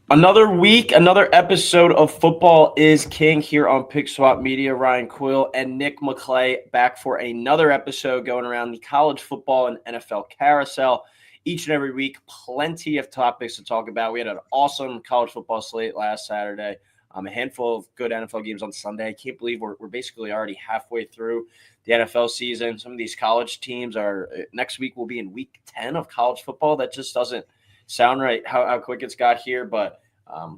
Another week, another episode of Football is King here on Pick Swap Media. Ryan Coyle and Nick McClay back for another episode going around the college football and NFL carousel. Each and every week, plenty of topics to talk about. We had an awesome college football slate last Saturday, a handful of good NFL games on Sunday. I can't believe we're basically already halfway through the NFL season. Some of these college teams are next week will be in week 10 of college football. That just doesn't sound right how quick it's got here, but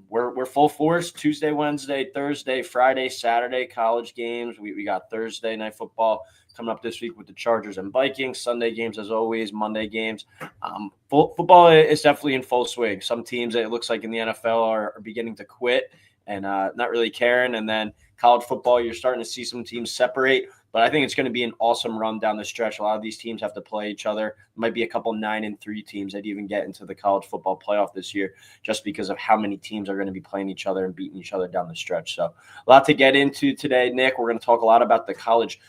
we're full force. Tuesday, Wednesday, Thursday, Friday, Saturday college games. We got Thursday night football coming up this week with the Chargers and Vikings. Sunday games as always. Monday games. Football is definitely in full swing. Some teams, it looks like in the NFL, are beginning to quit and not really caring. And then college football, you're starting to see some teams separate. But I think it's going to be an awesome run down the stretch. A lot of these teams have to play each other. Might be a couple 9-3 teams that even get into the college football playoff this year just because of how many teams are going to be playing each other and beating each other down the stretch. So a lot to get into today, Nick. We're going to talk a lot about the college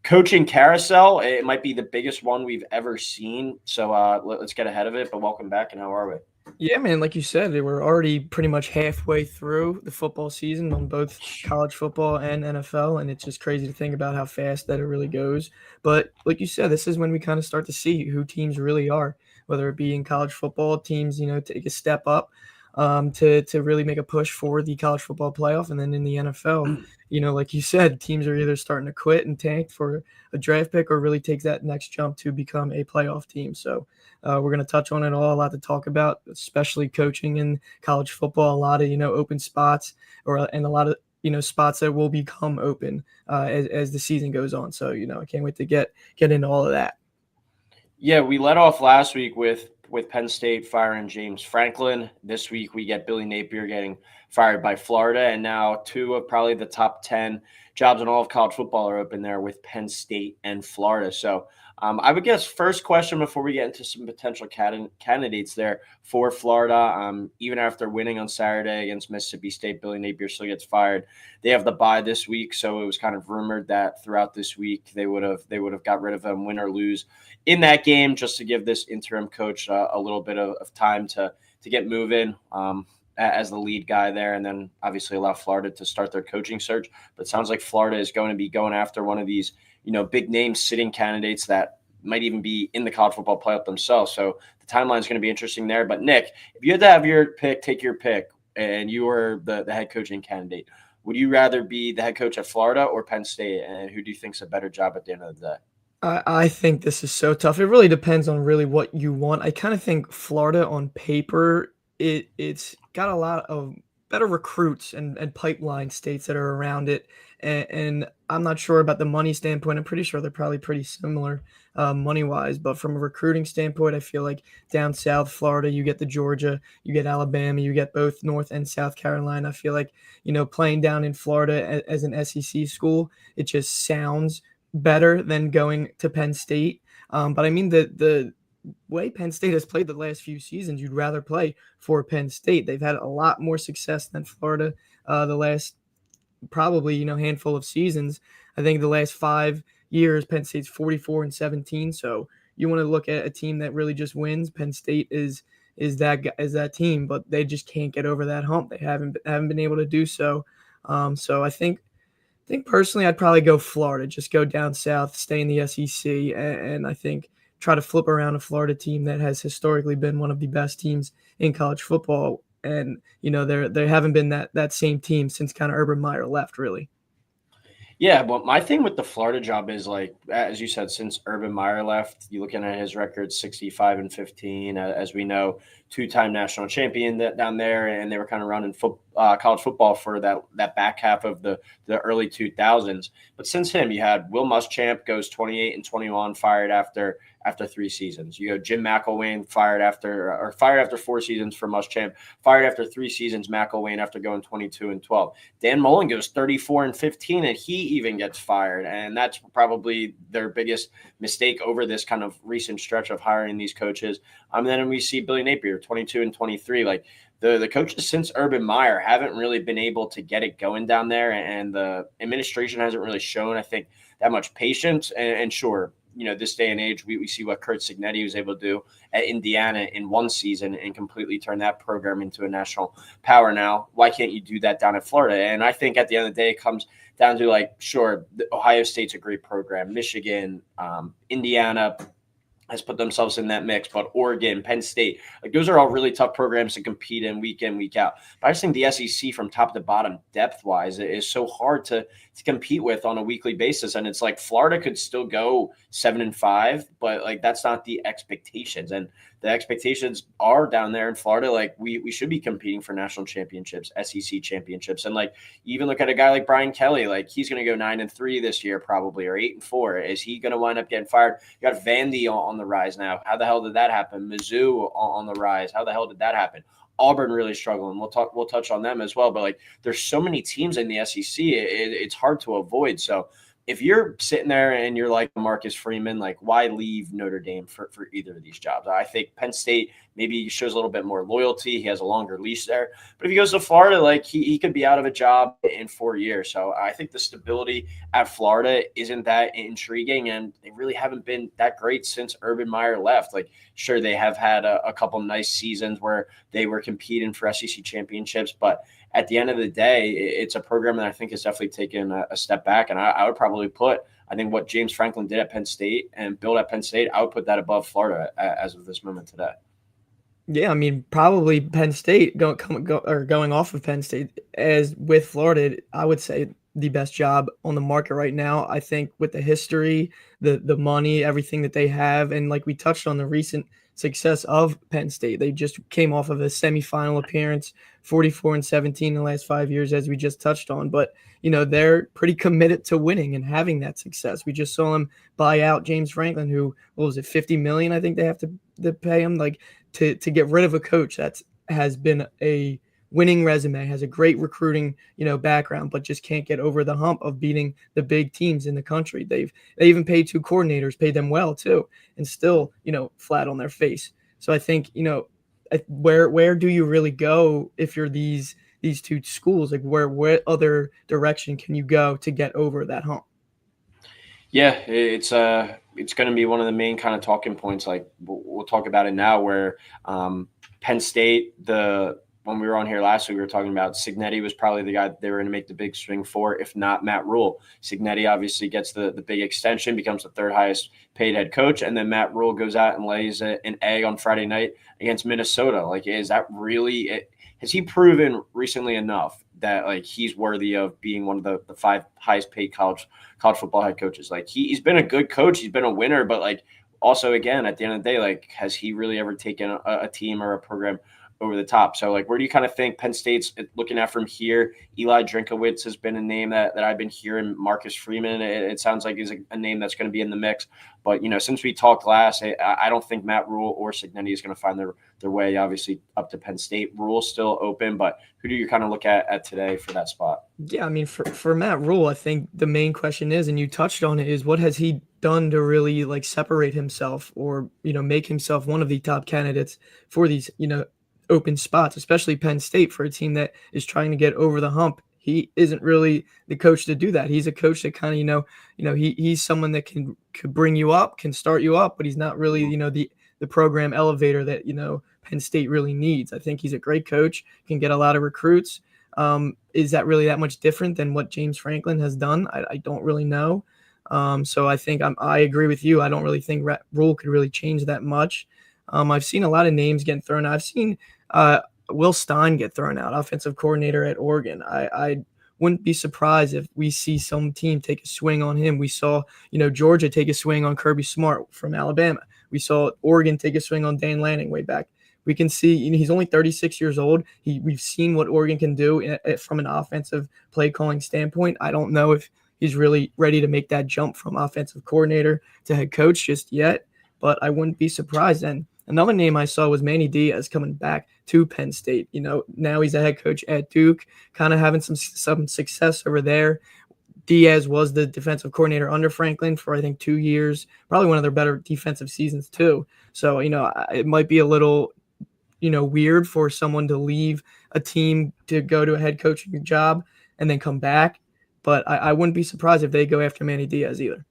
coaching carousel. It might be the biggest one we've ever seen. So let's get ahead of it. But welcome back, and how are we? Yeah, man, like you said, we're already pretty much halfway through the football season on both college football and NFL, and it's just crazy to think about how fast that it really goes. But like you said, this is when we kind of start to see who teams really are, whether it be in college football, teams, take a step up to really make a push for the college football playoff, and then in the NFL, like you said, teams are either starting to quit and tank for a draft pick or really take that next jump to become a playoff team. So we're going to touch on it all, a lot to talk about, especially coaching in college football, a lot of, open spots and a lot of, spots that will become open as the season goes on. So, I can't wait to get into all of that. Yeah, we led off last week with Penn State firing James Franklin. This week we get Billy Napier getting fired by Florida, and now two of probably the top 10 jobs in all of college football are open there with Penn State and Florida. So I would guess first question before we get into some potential candidates there for Florida, even after winning on Saturday against Mississippi State, Billy Napier still gets fired. They have the bye this week, so it was kind of rumored that throughout this week they would have got rid of him, win or lose, in that game, just to give this interim coach a little bit of time to get moving as the lead guy there, and then obviously allow Florida to start their coaching search. But it sounds like Florida is going to be going after one of these big name sitting candidates that might even be in the college football playoff themselves. So the timeline is going to be interesting there. But Nick, if you had to have your pick, take your pick, and you were the head coaching candidate, would you rather be the head coach at Florida or Penn State? And who do you think's a better job at the end of the day? I think this is so tough. It really depends on really what you want. I kind of think Florida on paper, it's got a lot of better recruits and pipeline states that are around it. And I'm not sure about the money standpoint. I'm pretty sure they're probably pretty similar money wise. But from a recruiting standpoint, I feel like down south Florida, you get the Georgia, you get Alabama, you get both North and South Carolina. I feel like, playing down in Florida as an SEC school, it just sounds better than going to Penn State. But I mean, the way Penn State has played the last few seasons, you'd rather play for Penn State. They've had a lot more success than Florida the last probably, handful of seasons. I think the last 5 years, Penn State's 44-17. So you want to look at a team that really just wins. Penn State is that team, but they just can't get over that hump. They haven't been able to do so. So I think personally, I'd probably go Florida. Just go down south, stay in the SEC, and I think try to flip around a Florida team that has historically been one of the best teams in college football. And they haven't been that same team since kind of Urban Meyer left, really. Yeah, but my thing with the Florida job is, like, as you said, since Urban Meyer left, you looking at his record 65-15, as we know, two-time national champion down there, and they were kind of running college football for that back half of the early 2000s. But since him, you had Will Muschamp goes 28-21, fired after 3 seasons. You have Jim McElwain fired after 4 seasons for Muschamp, fired after 3 seasons. McElwain after going 22-12. Dan Mullen goes 34-15, and he even gets fired, and that's probably their biggest mistake over this kind of recent stretch of hiring these coaches. And then we see Billy Napier 22-23. Like, the coaches since Urban Meyer haven't really been able to get it going down there, and the administration hasn't really shown, I think, that much patience. And sure, this day and age, we see what Kurt Cignetti was able to do at Indiana in one season and completely turn that program into a national power now. Why can't you do that down at Florida? And I think at the end of the day, it comes down to, like, sure, Ohio State's a great program. Michigan, Indiana has put themselves in that mix, but Oregon, Penn State, like, those are all really tough programs to compete in, week out. But I just think the SEC from top to bottom, depth-wise, is so hard to compete with on a weekly basis. And it's like Florida could still go 7-5, but, like, that's not the expectations. And the expectations are down there in Florida. Like, we should be competing for national championships, SEC championships. And, like, you even look at a guy like Brian Kelly, like, he's going to go 9-3 this year probably, or 8-4. Is he going to wind up getting fired? You got Vandy on the rise now. How the hell did that happen? Mizzou on the rise. How the hell did that happen? Auburn really struggling. We'll touch on them as well. But, like, there's so many teams in the SEC, it's hard to avoid. So if you're sitting there and you're like Marcus Freeman, like, why leave Notre Dame for either of these jobs? I think Penn State maybe shows a little bit more loyalty. He has a longer leash there. But if he goes to Florida, like, he could be out of a job in 4 years. So I think the stability at Florida isn't that intriguing, and they really haven't been that great since Urban Meyer left. Like, sure, they have had a couple nice seasons where they were competing for SEC championships, but at the end of the day, it's a program that I think has definitely taken a step back. And I would probably put, I think, what James Franklin did at Penn State and built at Penn State, I would put that above Florida as of this moment today. Yeah, I mean, probably Penn State going off of Penn State as with Florida, I would say the best job on the market right now. I think with the history, the money, everything that they have, and like we touched on the recent success of Penn State, they just came off of a semifinal appearance, 44-17 in the last 5 years, as we just touched on. But they're pretty committed to winning and having that success. We just saw them buy out James Franklin, who, what was it, $50 million? I think they have to pay him, like, to get rid of a coach that has been a winning resume, has a great recruiting, background, but just can't get over the hump of beating the big teams in the country. They even paid 2 coordinators, paid them well too, and still, flat on their face. So I think, where do you really go if you're these 2 schools? Like, where other direction can you go to get over that hump? Yeah, it's going to be one of the main kind of talking points. Like, we'll talk about it now, where Penn State, when we were on here last week, we were talking about Cignetti was probably the guy that they were going to make the big swing for, if not Matt Rule. Cignetti obviously gets the big extension, becomes the 3rd highest paid head coach, and then Matt Rule goes out and lays an egg on Friday night against Minnesota. Like, is that really it? Has he proven recently enough that, like, he's worthy of being one of the 5 highest paid college football head coaches? Like, he's been a good coach, he's been a winner, but, like, also, again, at the end of the day, like, has he really ever taken a team or a program over the top? So, like, where do you kind of think Penn State's looking at from here? Eli Drinkowitz has been a name that I've been hearing. Marcus Freeman, it sounds like, is a name that's going to be in the mix. But, since we talked last, I don't think Matt Rule or Cignetti is going to find their way, obviously, up to Penn State. Rule's still open, but who do you kind of look at today for that spot? Yeah, I mean, for Matt Rule, I think the main question is, and you touched on it, is what has he done to really, like, separate himself or, make himself one of the top candidates for these, open spots, especially Penn State, for a team that is trying to get over the hump. He isn't really the coach to do that. He's a coach that kind of, he's someone that could bring you up, can start you up, but he's not really, the program elevator that, Penn State really needs. I think he's a great coach, can get a lot of recruits. Is that really that much different than what James Franklin has done? I don't really know. So I think I agree with you. I don't really think Rule could really change that much. I've seen a lot of names getting thrown out. I've seen Will Stein get thrown out, offensive coordinator at Oregon. I wouldn't be surprised if we see some team take a swing on him. We saw, Georgia take a swing on Kirby Smart from Alabama. We saw Oregon take a swing on Dan Lanning way back. We can see, he's only 36 years old. We've seen what Oregon can do from an offensive play calling standpoint. I don't know if he's really ready to make that jump from offensive coordinator to head coach just yet, but I wouldn't be surprised. And another name I saw was Manny Diaz coming back to Penn State. Now he's a head coach at Duke, kind of having some success over there. Diaz was the defensive coordinator under Franklin for, I think, 2 years, probably one of their better defensive seasons too. So, it might be a little, weird for someone to leave a team to go to a head coaching job and then come back. But I wouldn't be surprised if they go after Manny Diaz either.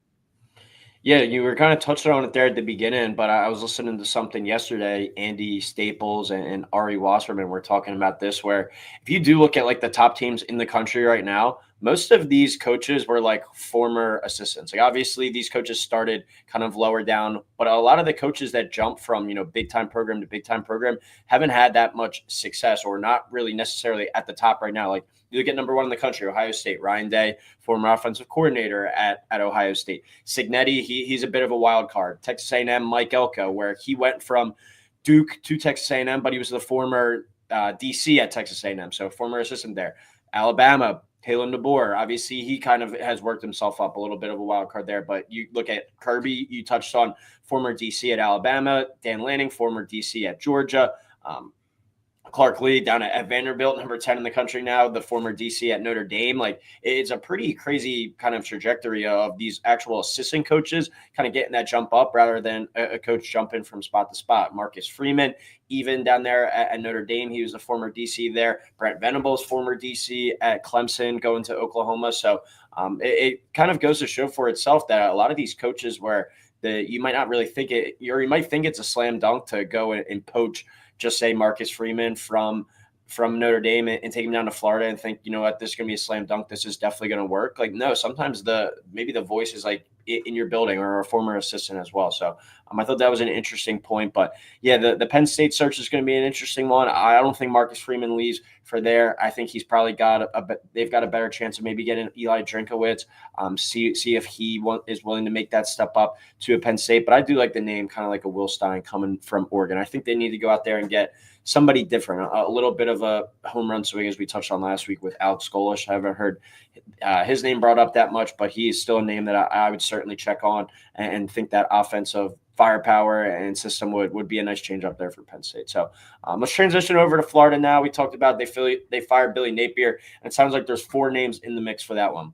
Yeah, you were kind of touching on it there at the beginning, but I was listening to something yesterday. Andy Staples and Ari Wasserman were talking about this, where if you do look at like the top teams in the country right now, most of these coaches were like former assistants. Like obviously these coaches started kind of lower down, but a lot of the coaches that jump from, big time program to big time program haven't had that much success or not really necessarily at the top right now. Like you look at number one in the country, Ohio State, Ryan Day, former offensive coordinator at Ohio State. Signetti, he's a bit of a wild card. Texas A&M, Mike Elko, where he went from Duke to Texas A&M, but he was the former DC at Texas A&M, so former assistant there. Alabama, Kalen DeBoer, obviously he kind of has worked himself up, a little bit of a wild card there. But you look at Kirby, you touched on former DC at Alabama, Dan Lanning, former DC at Georgia. Clark Lee down at Vanderbilt, number 10 in the country now, the former DC at Notre Dame. Like it's a pretty crazy kind of trajectory of these actual assistant coaches kind of getting that jump up rather than a coach jumping from spot to spot. Marcus Freeman, even down there at Notre Dame, he was a former DC there. Brent Venables, former DC at Clemson, going to Oklahoma. So it kind of goes to show for itself that a lot of these coaches where you might not really think it, or you might think it's a slam dunk to go and poach, just say Marcus Freeman from Notre Dame and take him down to Florida and think, you know what, this is going to be a slam dunk. This is definitely going to work. Like, no, sometimes maybe the voice is like in your building or a former assistant as well. So I thought that was an interesting point. But yeah, the Penn State search is going to be an interesting one. I don't think Marcus Freeman leaves for there. I think he's probably they've got a better chance of maybe getting Eli Drinkowitz. See if he is willing to make that step up to a Penn State. But I do like the name, kind of like a Will Stein coming from Oregon. I think they need to go out there and get somebody different, a little bit of a home run swing, as we touched on last week with Alex Golish. I haven't heard his name brought up that much, but he's still a name that I would certainly check on and think that offensive firepower and system would be a nice change up there for Penn State. So let's transition over to Florida now. We talked about they fired Billy Napier, and it sounds like there's 4 names in the mix for that one.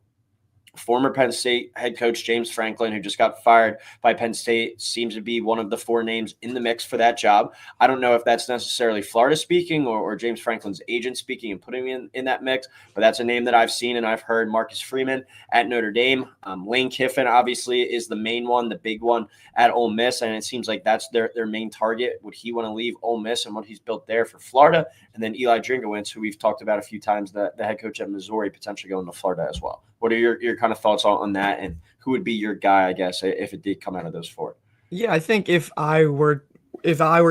Former Penn State head coach James Franklin, who just got fired by Penn State, seems to be one of the 4 names in the mix for that job. I don't know if that's necessarily Florida speaking or James Franklin's agent speaking and putting him in that mix, but that's a name that I've seen and I've heard. Marcus Freeman at Notre Dame. Lane Kiffin obviously is the main one, the big one at Ole Miss, and it seems like that's their main target. Would he want to leave Ole Miss and what he's built there for Florida? And then Eli Drinkowitz, who we've talked about a few times, the head coach at Missouri, potentially going to Florida as well. What are your kind of thoughts on that, and who would be your guy, I guess, if it did come out of those 4? Yeah, I think if I were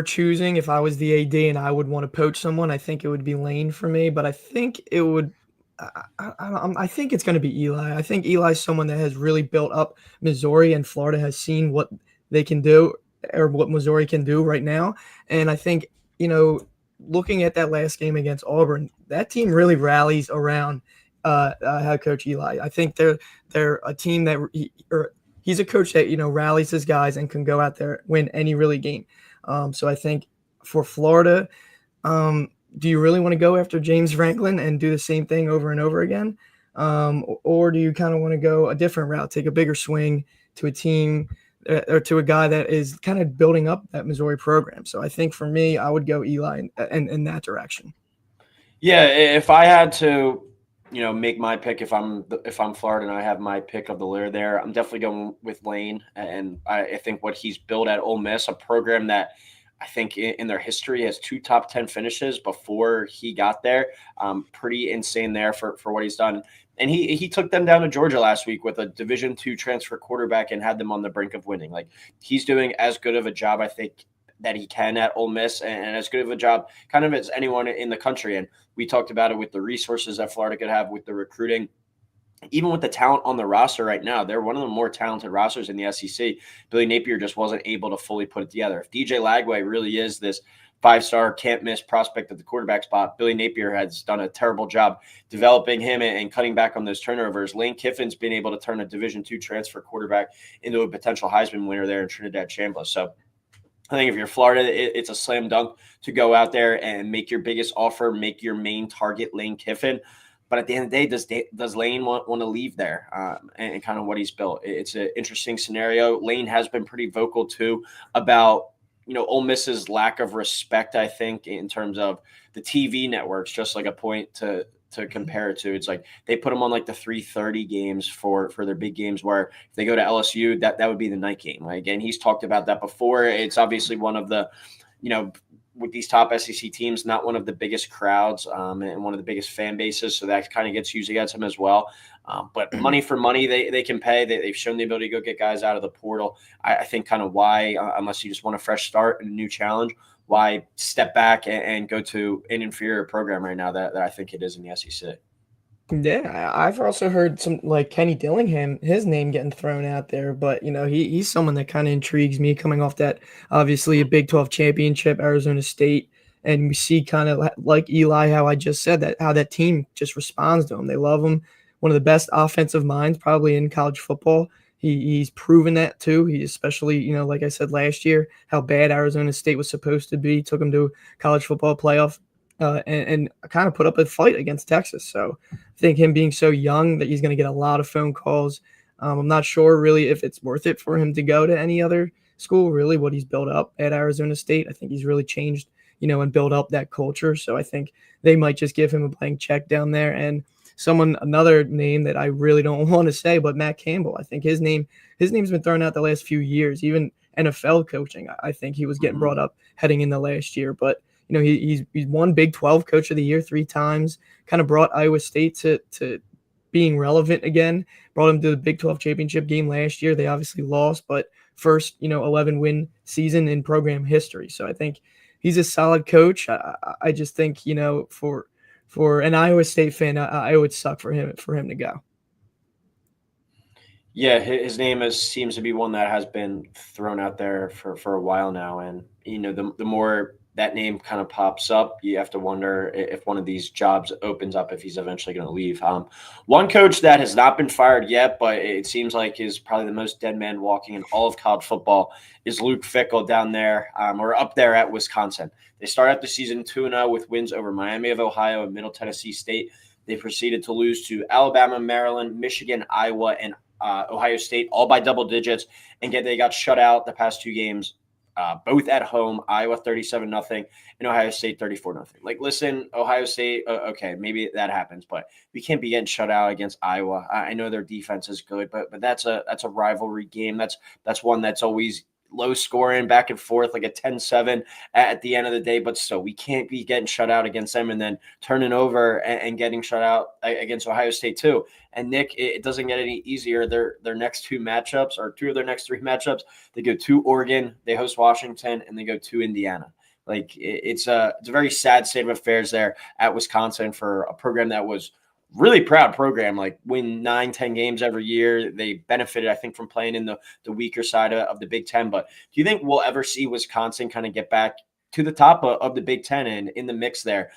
choosing, if I was the AD and I would want to poach someone, I think it would be Lane for me. But I think it would. I think it's going to be Eli. I think Eli's someone that has really built up Missouri, and Florida has seen what they can do or what Missouri can do right now. And I think, looking at that last game against Auburn, that team really rallies around head coach Eli. I think they're a team that he's a coach that rallies his guys and can go out there win any really game. So I think for Florida, do you really want to go after James Franklin and do the same thing over and over again, or do you kind of want to go a different route, take a bigger swing to a team or to a guy that is kind of building up that Missouri program? So I think for me, I would go Eli in that direction. Yeah, if I had to make my pick, if I'm Florida and I have my pick of the litter there, I'm definitely going with Lane. And I think what he's built at Ole Miss, a program that I think in their history has 2 top 10 finishes before he got there. Pretty insane there for what he's done. And he took them down to Georgia last week with a Division II transfer quarterback and had them on the brink of winning. Like, he's doing as good of a job, I think, that he can at Ole Miss, and as good of a job kind of as anyone in the country. And we talked about it with the resources that Florida could have with the recruiting, even with the talent on the roster right now. They're one of the more talented rosters in the SEC. Billy Napier just wasn't able to fully put it together. If DJ Lagway really is this 5-star can't miss prospect at the quarterback spot, Billy Napier has done a terrible job developing him and cutting back on those turnovers. Lane Kiffin's been able to turn a Division II transfer quarterback into a potential Heisman winner there in Trinidad Chambliss. So I think if you're Florida, it's a slam dunk to go out there and make your biggest offer, make your main target Lane Kiffin. But at the end of the day, does Lane want to leave there and kind of what he's built? It's an interesting scenario. Lane has been pretty vocal, too, about Ole Miss's lack of respect, I think, in terms of the TV networks, just like a point to to compare it to. It's like they put them on like the 3:30 games for their big games, where if they go to LSU, that would be the night game. Like, and he's talked about that before. It's obviously one of the, with these top SEC teams, not one of the biggest crowds and one of the biggest fan bases. So that kind of gets used against him as well. But money for money, they can pay. They've shown the ability to go get guys out of the portal. I think kind of why, unless you just want a fresh start and a new challenge, why step back and go to an inferior program right now that I think it is in the SEC. Yeah, I've also heard some like Kenny Dillingham, his name getting thrown out there, but he's someone that kind of intrigues me coming off that obviously a Big 12 championship, Arizona State, and we see kind of like Eli, how I just said that, how that team just responds to him. They love him. One of the best offensive minds probably in college football. He's proven that too. He especially, like I said last year, how bad Arizona State was supposed to be, took him to college football playoff and kind of put up a fight against Texas. So I think him being so young that he's going to get a lot of phone calls. I'm not sure really if it's worth it for him to go to any other school, really what he's built up at Arizona State. I think he's really changed, and built up that culture. So I think they might just give him a blank check down there. And another name that I really don't want to say, but Matt Campbell. I think his name's been thrown out the last few years, even NFL coaching. I think he was getting brought up heading in the last year, but he's won Big 12 Coach of the Year 3 times, kind of brought Iowa State to being relevant again, brought him to the Big 12 championship game last year. They obviously lost, but first, 11-win season in program history. So I think he's a solid coach. I just think, for an Iowa State fan, I would suck for him to go. Yeah, his name seems to be one that has been thrown out there for a while now. And, the more that name kind of pops up, you have to wonder if one of these jobs opens up, if he's eventually going to leave. One coach that has not been fired yet, but it seems like is probably the most dead man walking in all of college football, is Luke Fickell down there, or up there at Wisconsin. They start out the season 2-0 with wins over Miami of Ohio and Middle Tennessee State. They proceeded to lose to Alabama, Maryland, Michigan, Iowa, and Ohio State, all by double digits, and yet they got shut out the past two games, both at home, Iowa 37-0 and Ohio State 34-0. Like, listen, Ohio State, okay, maybe that happens, but we can't be getting shut out against Iowa. I know their defense is good, but that's a rivalry game. That's one that's always low scoring, back and forth, like a 10-7 at the end of the day. But still, we can't be getting shut out against them and then turning over and getting shut out against Ohio State too. And Nick, it doesn't get any easier. Their next two matchups, or two of their next three matchups, they go to Oregon, they host Washington, and they go to Indiana. Like, it's a very sad state of affairs there at Wisconsin for a program that was really proud program, like win 9-10 games every year. They benefited, I think, from playing in the weaker side of the Big Ten. But do you think we'll ever see Wisconsin kind of get back to the top of the Big Ten and in the mix there,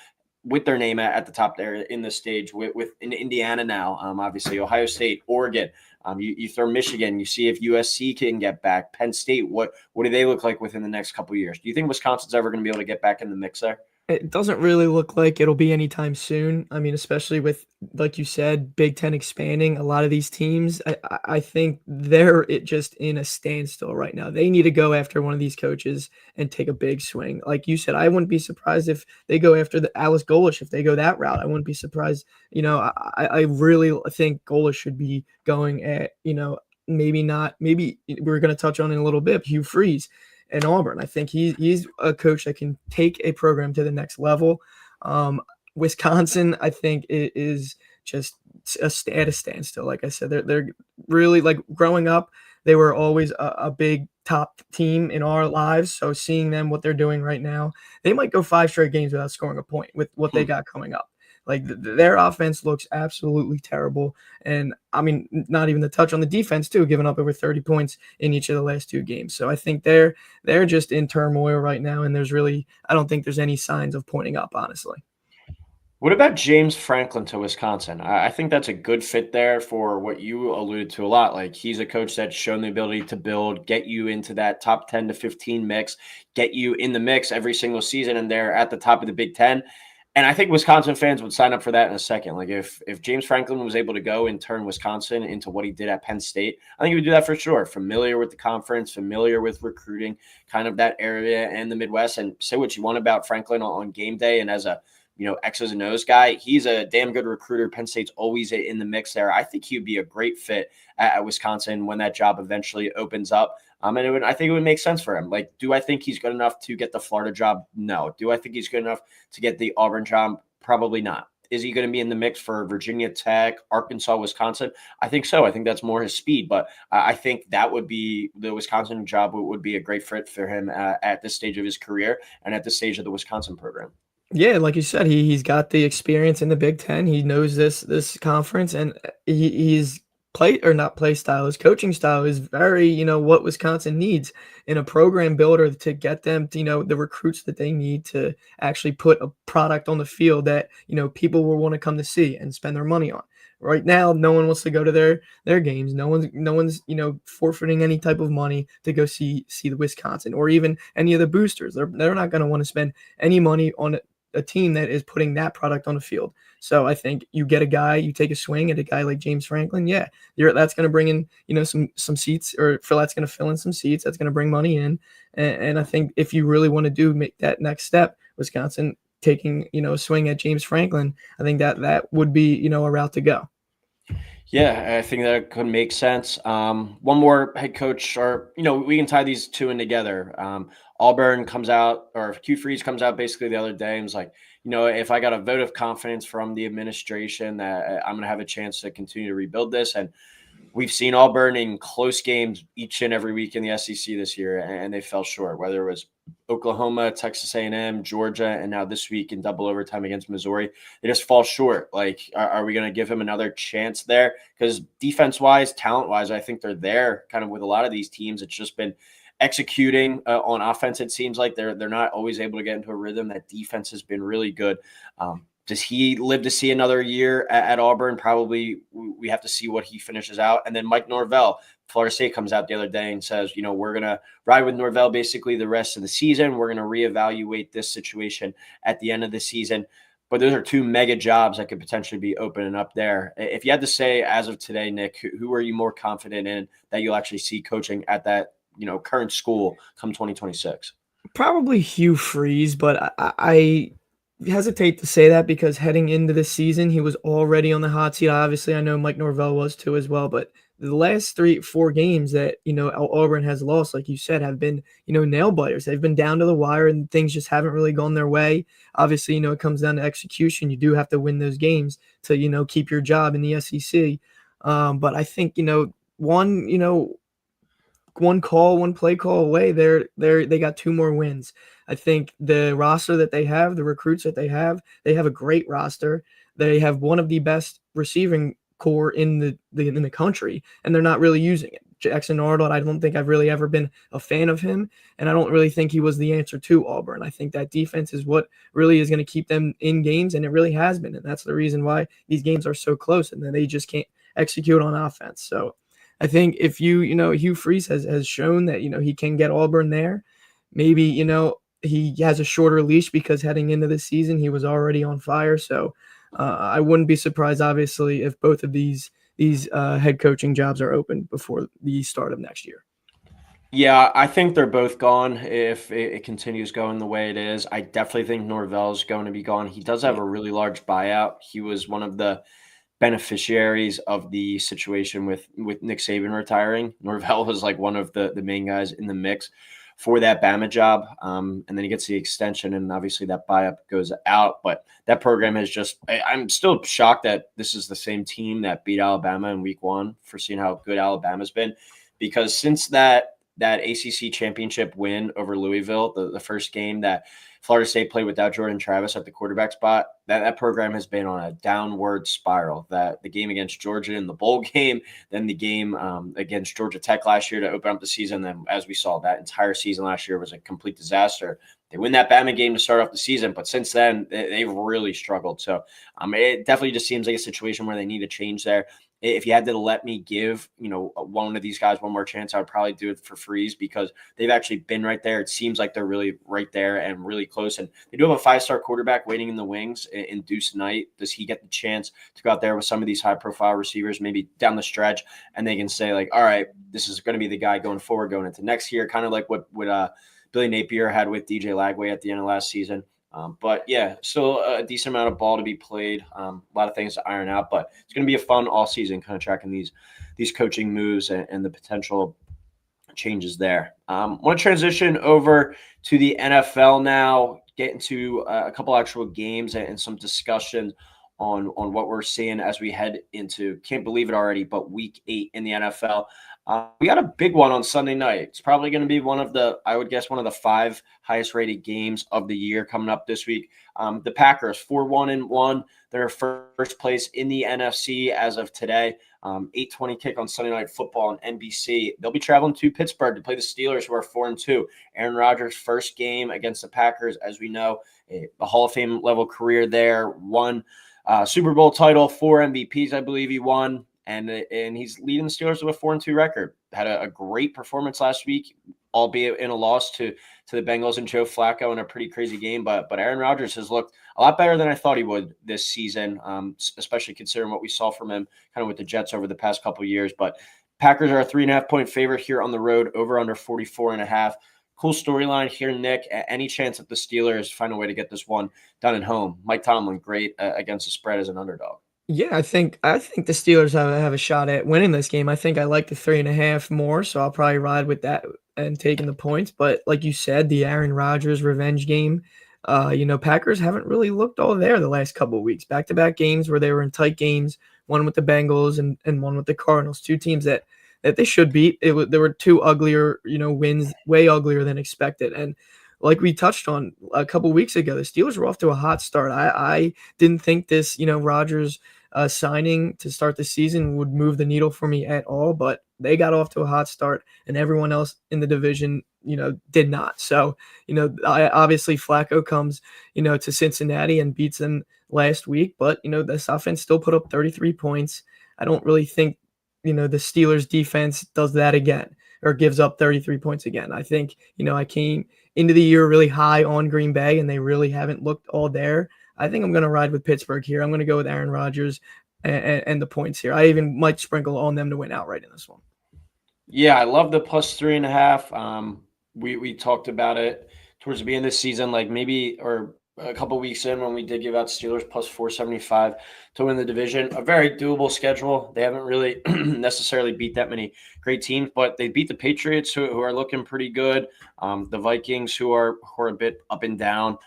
with their name at the top there in the stage with in Indiana now, obviously Ohio State, Oregon, you throw Michigan, you see if USC can get back, Penn State, what do they look like within the next couple of years? Do you think Wisconsin's ever going to be able to get back in the mix there? It doesn't really look like it'll be anytime soon. I mean, especially with, like you said, Big Ten expanding, a lot of these teams, I think they're just in a standstill right now. They need to go after one of these coaches and take a big swing. Like you said, I wouldn't be surprised if they go after the Alice Golish, if they go that route. I wouldn't be surprised. I really think Golish should be going at, maybe we're going to touch on in a little bit, Hugh Freeze in Auburn. I think he's a coach that can take a program to the next level. Wisconsin, I think, is just at a standstill. Like I said, they're really, like, growing up, they were always a big top team in our lives. So seeing them, what they're doing right now, they might go 5 straight games without scoring a point with what they got coming up. Like, their offense looks absolutely terrible. And I mean, not even to touch on the defense too, giving up over 30 points in each of the last 2 games. So I think they're just in turmoil right now. And I don't think there's any signs of pointing up, honestly. What about James Franklin to Wisconsin? I think that's a good fit there for what you alluded to a lot. Like, he's a coach that's shown the ability to build, get you into that top 10 to 15 mix, get you in the mix every single season, and they're at the top of the Big Ten. And I think Wisconsin fans would sign up for that in a second. Like, if James Franklin was able to go and turn Wisconsin into what he did at Penn State, I think he would do that for sure. Familiar with the conference, familiar with recruiting, kind of that area and the Midwest. And say what you want about Franklin on game day and as a X's and O's guy. He's a damn good recruiter. Penn State's always in the mix there. I think he would be a great fit at Wisconsin when that job eventually opens up. And I think it would make sense for him. Like, do I think he's good enough to get the Florida job? No. Do I think he's good enough to get the Auburn job? Probably not. Is he going to be in the mix for Virginia Tech, Arkansas, Wisconsin? I think so. I think that's more his speed, but I think that would be the Wisconsin job would be a great fit for him at this stage of his career and at this stage of the Wisconsin program. Yeah, like you said, he's got the experience in the Big Ten. He knows this conference, and he's play style. His coaching style is very, what Wisconsin needs in a program builder to get them to, the recruits that they need to actually put a product on the field that, people will want to come to see and spend their money on. Right now, no one wants to go to their games. No one's forfeiting any type of money to go see the Wisconsin or even any of the boosters. They're not going to want to spend any money on a team that is putting that product on the field. So I think you take a swing at a guy like James Franklin. Yeah, that's going to bring in, some seats, or that's going to fill in some seats. That's going to bring money in. And I think if you really want to make that next step, Wisconsin taking, a swing at James Franklin, I think that would be, a route to go. Yeah, I think that could make sense. One more head coach, or we can tie these two in together. Auburn comes out, or Hugh Freeze comes out basically the other day and was like, if I got a vote of confidence from the administration that I'm going to have a chance to continue to rebuild this. And we've seen Auburn in close games each and every week in the SEC this year, and they fell short, whether it was Oklahoma, Texas A&M, Georgia, and now this week in double overtime against Missouri. They just fall short. Like, are we going to give him another chance there? Because defense-wise, talent-wise, I think they're there kind of with a lot of these teams. It's just been executing on offense. It seems like they're not always able to get into a rhythm. That defense has been really good. Does he live to see another year at Auburn? Probably. We have to see what he finishes out. And then Mike Norvell, Florida State, comes out the other day and says, we're going to ride with Norvell basically the rest of the season. We're going to reevaluate this situation at the end of the season. But those are two mega jobs that could potentially be opening up there. If you had to say, as of today, Nick, who are you more confident in that you'll actually see coaching at that current school come 2026? Probably Hugh Freeze, but I hesitate to say that because heading into the season, he was already on the hot seat. Obviously, I know Mike Norvell was too as well, but the last 3-4 games that, Auburn has lost, like you said, have been, nail biters. They've been down to the wire and things just haven't really gone their way. Obviously, it comes down to execution. You do have to win those games to, keep your job in the SEC. But I think, one play call away, they got 2 more wins. I think the roster that they have, the recruits that they have a great roster. They have one of the best receiving core in the country, and they're not really using it. Jackson Arnold, I don't think I've really ever been a fan of him, and I don't really think he was the answer to Auburn. I think that defense is what really is going to keep them in games, and it really has been, and that's the reason why these games are so close, and then they just can't execute on offense. So I think if Hugh Freeze has shown that, he can get Auburn there, maybe, he has a shorter leash because heading into the season, he was already on fire. So I wouldn't be surprised, obviously, if both of these head coaching jobs are open before the start of next year. Yeah, I think they're both gone if it continues going the way it is. I definitely think Norvell's going to be gone. He does have a really large buyout. He was one of the beneficiaries of the situation with Nick Saban retiring. Norvell was like one of the main guys in the mix for that Bama job. And then he gets the extension, and obviously that buyout goes out. But that program has just – I'm still shocked that this is the same team that beat Alabama in week 1 for seeing how good Alabama's been. Because since that ACC championship win over Louisville, the first game that Florida State played without Jordan Travis at the quarterback spot, that program has been on a downward spiral. That the game against Georgia in the bowl game, then the game against Georgia Tech last year to open up the season. Then, as we saw, that entire season last year was a complete disaster. They win that Bama game to start off the season, but since then, they've really struggled. So it definitely just seems like a situation where they need to change there. If you had to let me give, one of these guys one more chance, I would probably do it for Freeze because they've actually been right there. It seems like they're really right there and really close. And they do have a 5-star quarterback waiting in the wings in Deuce Knight. Does he get the chance to go out there with some of these high-profile receivers, maybe down the stretch, and they can say, like, all right, this is going to be the guy going forward, going into next year, kind of like what Billy Napier had with DJ Lagway at the end of last season. But yeah, still a decent amount of ball to be played. A lot of things to iron out, but it's going to be a fun all season, kind of tracking these coaching moves and the potential changes there. Want to transition over to the NFL now, get into a couple actual games and some discussion on what we're seeing as we head into, can't believe it already, but week 8 in the NFL. We got a big one on Sunday night. It's probably going to be I would guess, one of the 5 highest rated games of the year coming up this week. The Packers 4-1-1. They're first place in the NFC as of today. 8:20 kick on Sunday Night Football on NBC. They'll be traveling to Pittsburgh to play the Steelers, who are 4-2. Aaron Rodgers' first game against the Packers, as we know, a Hall of Fame level career there. Won Super Bowl title, 4 MVPs, I believe he won, and he's leading the Steelers with a 4-2 record. Had a great performance last week, albeit in a loss to the Bengals and Joe Flacco in a pretty crazy game. But Aaron Rodgers has looked a lot better than I thought he would this season, especially considering what we saw from him kind of with the Jets over the past couple of years. But Packers are a 3.5-point favorite here on the road, over under 44.5. Cool storyline here, Nick. Any chance that the Steelers find a way to get this one done at home? Mike Tomlin, great against the spread as an underdog. Yeah, I think the Steelers have a shot at winning this game. I think I like the 3.5 more, so I'll probably ride with that and taking the points. But like you said, the Aaron Rodgers revenge game. Packers haven't really looked all there the last couple of weeks. Back-to-back games where they were in tight games, one with the Bengals and one with the Cardinals, 2 teams that they should beat. There were 2 uglier, wins, way uglier than expected. And like we touched on a couple of weeks ago, the Steelers were off to a hot start. I didn't think this, Rodgers signing to start the season would move the needle for me at all, but they got off to a hot start, and everyone else in the division, did not. So, obviously Flacco comes, to Cincinnati and beats them last week, but, this offense still put up 33 points. I don't really think, the Steelers defense does that again or gives up 33 points again. I think, I came into the year really high on Green Bay, and they really haven't looked all there. I think I'm going to ride with Pittsburgh here. I'm going to go with Aaron Rodgers and the points here. I even might sprinkle on them to win outright in this one. Yeah, I love the plus 3.5. We talked about it towards the beginning of the season, like maybe or a couple weeks in when we did give out Steelers plus 475 to win the division. A very doable schedule. They haven't really necessarily beat that many great teams, but they beat the Patriots, who are looking pretty good. The Vikings, who are a bit up and down.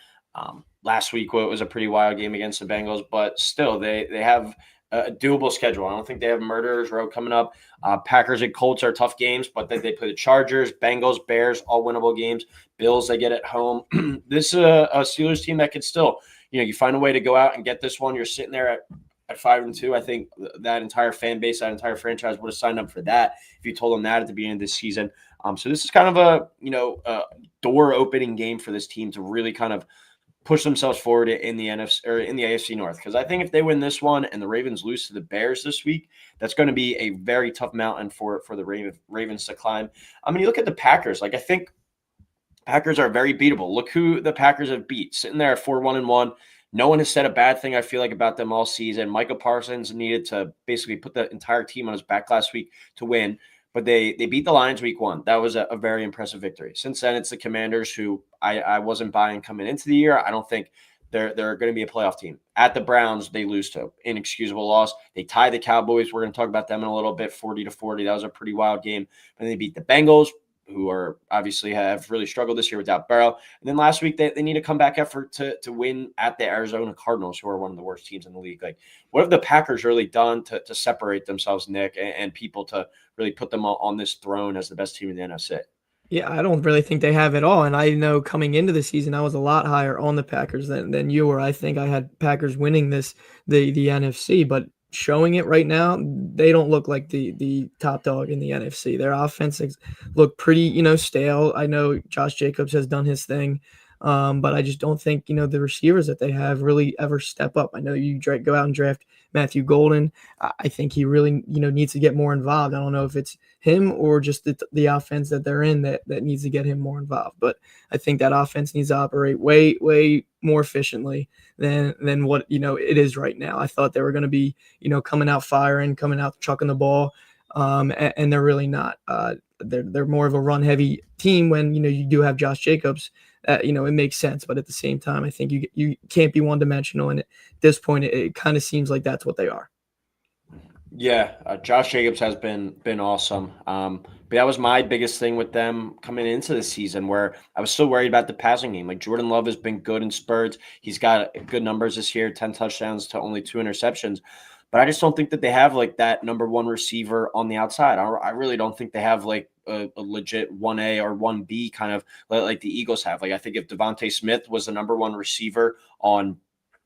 Last week it was a pretty wild game against the Bengals, but still they have a doable schedule. I don't think they have Murderers Row coming up. Packers and Colts are tough games, but then they play the Chargers, Bengals, Bears, all winnable games. Bills, they get at home. This is a Steelers team that could still, you find a way to go out and get this one. You're sitting there at 5-2. I think that entire fan base, that entire franchise would have signed up for that if you told them that at the beginning of this season. So this is kind of a door opening game for this team to really kind of push themselves forward in the NFC or in the AFC North. Because I think if they win this one and the Ravens lose to the Bears this week, that's going to be a very tough mountain for the Ravens to climb. I mean, you look at the Packers. Like, I think Packers are very beatable. Look who the Packers have beat. Sitting there at 4-1-1. No one has said a bad thing, I feel like, about them all season. Michael Parsons needed to basically put the entire team on his back last week to win. But they beat the Lions week 1. That was a very impressive victory. Since then, it's the Commanders, who I wasn't buying coming into the year. I don't think they're going to be a playoff team. At the Browns, they lose to inexcusable loss. They tie the Cowboys. We're going to talk about them in a little bit, 40-40. That was a pretty wild game. And they beat the Bengals, who are obviously have really struggled this year without Burrow. And then last week, they need a comeback effort to win at the Arizona Cardinals, who are one of the worst teams in the league. Like, what have the Packers really done to separate themselves, Nick, and people to really put them on this throne as the best team in the NFC? Yeah, I don't really think they have it all. And I know coming into the season, I was a lot higher on the Packers than you were. I think I had Packers winning the NFC, but showing it right now, they don't look like the top dog in the NFC. Their offenses look pretty, stale. I know Josh Jacobs has done his thing, but I just don't think, the receivers that they have really ever step up. I know you go out and draft Matthew Golden. I think he really, needs to get more involved. I don't know if it's him or just the offense that they're in that needs to get him more involved. But I think that offense needs to operate way, way more efficiently than what, it is right now. I thought they were going to be, coming out firing, coming out chucking the ball, and they're really not. They're more of a run-heavy team when, you do have Josh Jacobs it makes sense. But at the same time, I think you can't be one dimensional. And at this point, it kind of seems like that's what they are. Yeah, Josh Jacobs has been awesome. But that was my biggest thing with them coming into the season, where I was still worried about the passing game. Like Jordan Love has been good in spurts. He's got good numbers this year, 10 touchdowns to only 2 interceptions. But I just don't think that they have like that number one receiver on the outside. I really don't think they have like a legit 1A or 1B kind of like the Eagles have. Like I think if Devontae Smith was the number one receiver on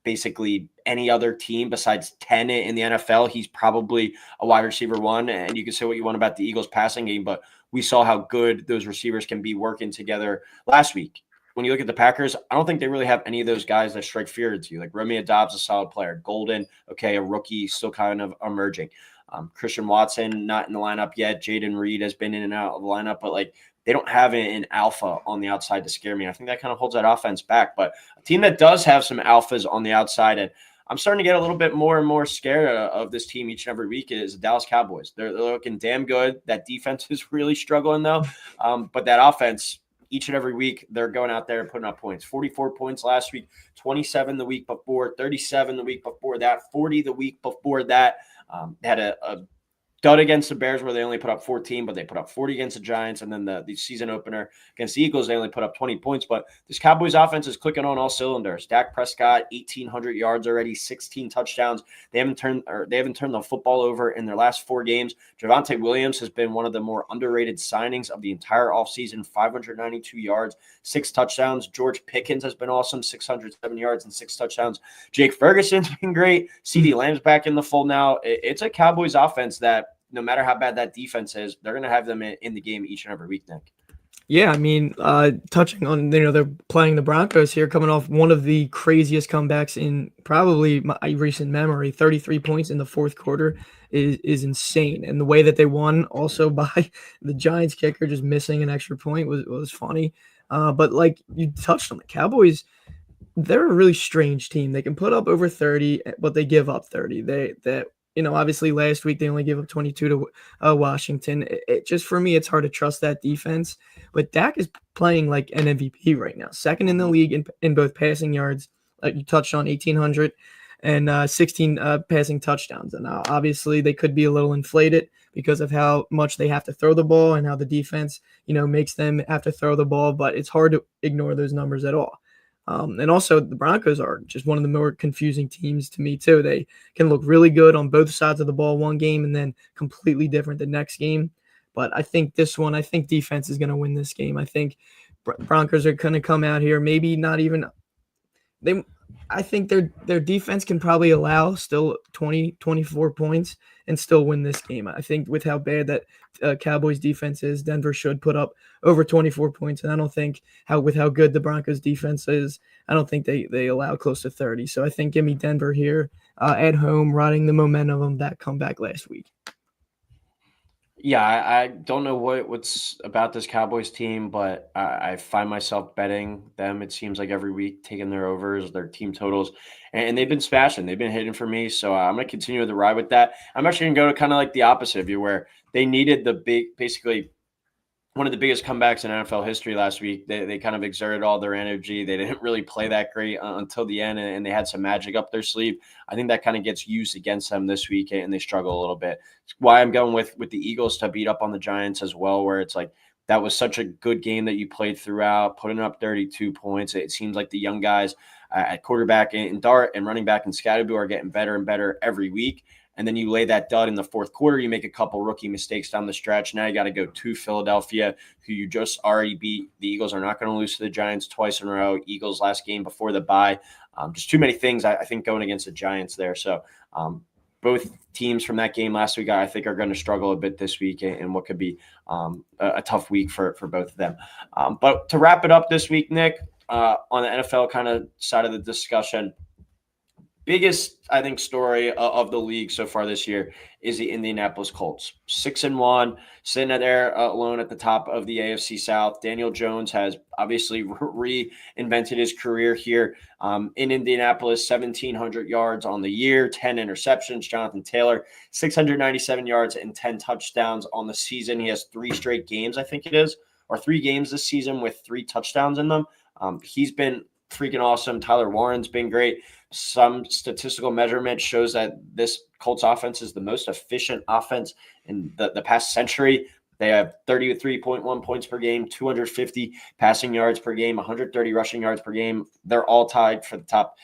basically any other team besides 10 in the NFL, he's probably a wide receiver one. And you can say what you want about the Eagles passing game, but we saw how good those receivers can be working together last week. When you look at the Packers, I don't think they really have any of those guys that strike fear into you. Like Romeo Doubs, a solid player. Golden, okay, a rookie, still kind of emerging. Christian Watson, not in the lineup yet. Jaden Reed has been in and out of the lineup, but like they don't have an alpha on the outside to scare me. I think that kind of holds that offense back. But a team that does have some alphas on the outside, and I'm starting to get a little bit more and more scared of this team each and every week, is the Dallas Cowboys. They're looking damn good. That defense is really struggling, though. But that offense, each and every week, they're going out there and putting up points. 44 points last week, 27 the week before, 37 the week before that, 40 the week before that. They had a dud against the Bears where they only put up 14, but they put up 40 against the Giants. And then the season opener against the Eagles, they only put up 20 points. But this Cowboys offense is clicking on all cylinders. Dak Prescott, 1,800 yards already, 16 touchdowns. They haven't turned the football over in their last 4 games. Javonte Williams has been one of the more underrated signings of the entire offseason, 592 yards, 6 touchdowns. George Pickens has been awesome, 607 yards and 6 touchdowns. Jake Ferguson's been great. CeeDee Lamb's back in the fold now. It's a Cowboys offense that, no matter how bad that defense is, they're going to have them in the game each and every week, Nick. Yeah, I mean, touching on, they're playing the Broncos here, coming off one of the craziest comebacks in probably my recent memory. 33 points in the fourth quarter is insane. And the way that they won also by the Giants kicker just missing an extra point was funny. But like you touched on, the Cowboys, they're a really strange team. They can put up over 30, but they give up 30. Obviously last week they only gave up 22 to Washington. It just, for me, it's hard to trust that defense. But Dak is playing like an MVP right now, second in the league in both passing yards. You touched on 1,800 and 16 passing touchdowns. And obviously they could be a little inflated because of how much they have to throw the ball and how the defense, makes them have to throw the ball. But it's hard to ignore those numbers at all. And also the Broncos are just one of the more confusing teams to me too. They can look really good on both sides of the ball one game and then completely different the next game. But I think defense is going to win this game. I think Broncos are going to come out here, maybe not even they. I think their defense can probably allow still 20, 24 points and still win this game. I think with how bad that Cowboys defense is, Denver should put up over 24 points. And I don't think with how good the Broncos defense is, I don't think they allow close to 30. So I think give me Denver here at home, riding the momentum of that comeback last week. Yeah, I don't know what's about this Cowboys team, but I find myself betting them, it seems like every week, taking their overs, their team totals, and they've been smashing. They've been hitting for me, so I'm going to continue the ride with that. I'm actually going to go to kind of like the opposite of you, where they needed basically one of the biggest comebacks in NFL history last week. They kind of exerted all their energy. They didn't really play that great until the end, and they had some magic up their sleeve. I think that kind of gets used against them this week, and they struggle a little bit. It's why I'm going with the Eagles to beat up on the Giants as well, where it's like that was such a good game that you played throughout, putting up 32 points. It seems like the young guys at quarterback and Dart and running back and Scatterbo are getting better and better every week. And then you lay that dud in the fourth quarter. You make a couple rookie mistakes down the stretch. Now you got to go to Philadelphia, who you just already beat. The Eagles are not going to lose to the Giants twice in a row. Eagles last game before the bye. Just too many things, I think, going against the Giants there. So both teams from that game last week, I think, are going to struggle a bit this week in what could be a tough week for both of them. But to wrap it up this week, Nick, on the NFL kind of side of the discussion, biggest, I think, story of the league so far this year is the Indianapolis Colts. 6-1, sitting there alone at the top of the AFC South. Daniel Jones has obviously reinvented his career here in Indianapolis. 1,700 yards on the year, 10 interceptions. Jonathan Taylor, 697 yards and 10 touchdowns on the season. He has 3 straight games, I think it is, or 3 games this season with 3 touchdowns in them. He's been freaking awesome. Tyler Warren's been great. Some statistical measurement shows that this Colts offense is the most efficient offense in the past century. They have 33.1 points per game, 250 passing yards per game, 130 rushing yards per game. They're all tied for the top.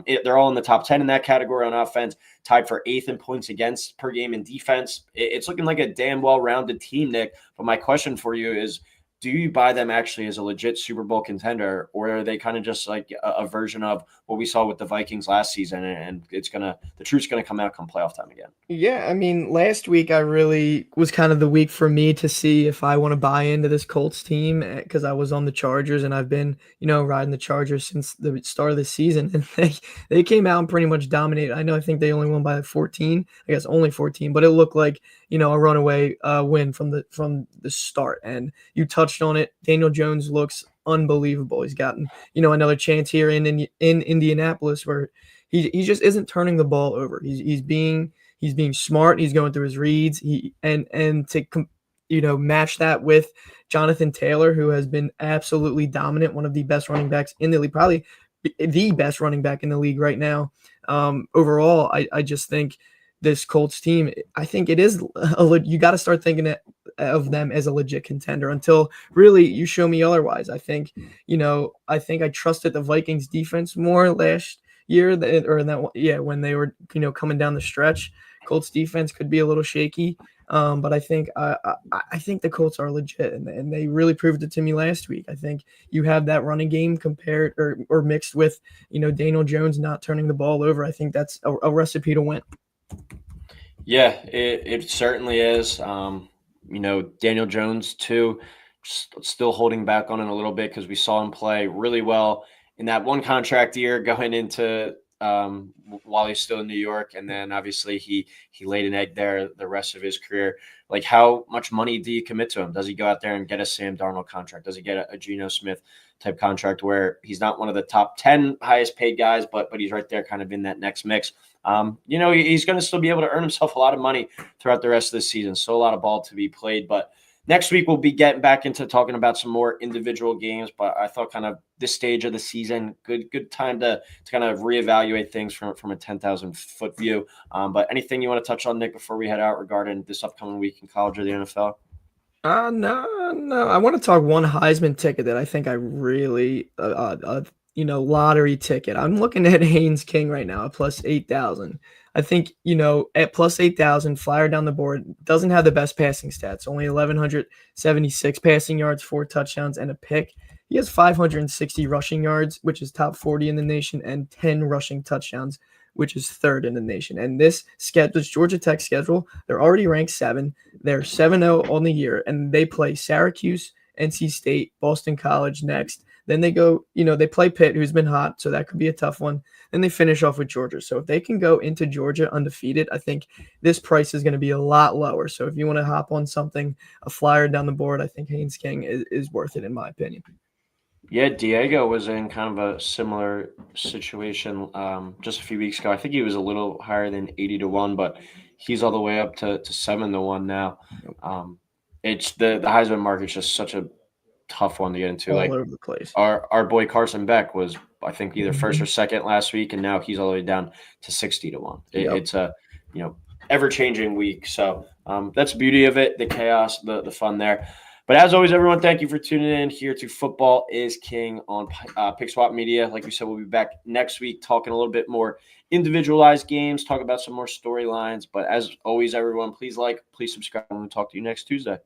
They're all in the top 10 in that category on offense, tied for 8th in points against per game in defense. It's looking like a damn well-rounded team, Nick. But my question for you is, do you buy them actually as a legit Super Bowl contender, or are they kind of just like a version of what we saw with the Vikings last season, and the truth's gonna come out come playoff time again? Yeah, I mean, last week I really was kind of the week for me to see if I want to buy into this Colts team because I was on the Chargers and I've been, riding the Chargers since the start of the season, and they came out and pretty much dominated. I think they only won by 14, I guess only 14, but it looked like a runaway win from the start. And you touched on it. Daniel Jones looks unbelievable. He's gotten another chance here in Indianapolis where he just isn't turning the ball over. He's being smart. He's going through his reads. And to match that with Jonathan Taylor, who has been absolutely dominant, one of the best running backs in the league, probably the best running back in the league right now. Overall, I just think this Colts team, I think it is you got to start thinking of them as a legit contender until really you show me otherwise. I think I trusted the Vikings defense more last year when they were coming down the stretch. Colts defense could be a little shaky, but I think the Colts are legit, and they really proved it to me last week. I think you have that running game compared or mixed with Daniel Jones not turning the ball over. I think that's a recipe to win. Yeah, it certainly is. Daniel Jones too, still holding back on it a little bit because we saw him play really well in that one contract year going into while he's still in New York, and then obviously he laid an egg there the rest of his career. Like, how much money do you commit to him? Does he go out there and get a Sam Darnold contract? Does he get a Geno Smith type contract where he's not one of the top 10 highest paid guys, but he's right there kind of in that next mix? He's going to still be able to earn himself a lot of money throughout the rest of the season. So a lot of ball to be played. But next week, we'll be getting back into talking about some more individual games. But I thought kind of this stage of the season, good time to kind of reevaluate things from a 10,000-foot view. But anything you want to touch on, Nick, before we head out regarding this upcoming week in college or the NFL? No. I want to talk one Heisman ticket that I think I really lottery ticket. I'm looking at Haynes King right now at plus 8,000. I think, at plus 8,000, flyer down the board, doesn't have the best passing stats, only 1,176 passing yards, 4 touchdowns, and a pick. He has 560 rushing yards, which is top 40 in the nation, and 10 rushing touchdowns, which is 3rd in the nation. And this Georgia Tech schedule, they're already ranked 7. They're 7-0 on the year, and they play Syracuse, NC State, Boston College next. Then they go, they play Pitt, who's been hot, so that could be a tough one. Then they finish off with Georgia. So if they can go into Georgia undefeated, I think this price is going to be a lot lower. So if you want to hop on something, a flyer down the board, I think Haynes King is worth it, in my opinion. Yeah, Diego was in kind of a similar situation just a few weeks ago. I think he was a little higher than 80-1, but he's all the way up to 7-1 now. It's the Heisman market's just such a tough one to get into. All over the place. Our boy Carson Beck was, I think, either first or second last week, and now he's all the way down to 60-1. It's a ever-changing week. So that's the beauty of it, the chaos, the fun there. But as always, everyone, thank you for tuning in here to Football is King on Pick Swap Media. Like we said, we'll be back next week talking a little bit more individualized games, talk about some more storylines. But as always, everyone, please subscribe, and we'll talk to you next Tuesday.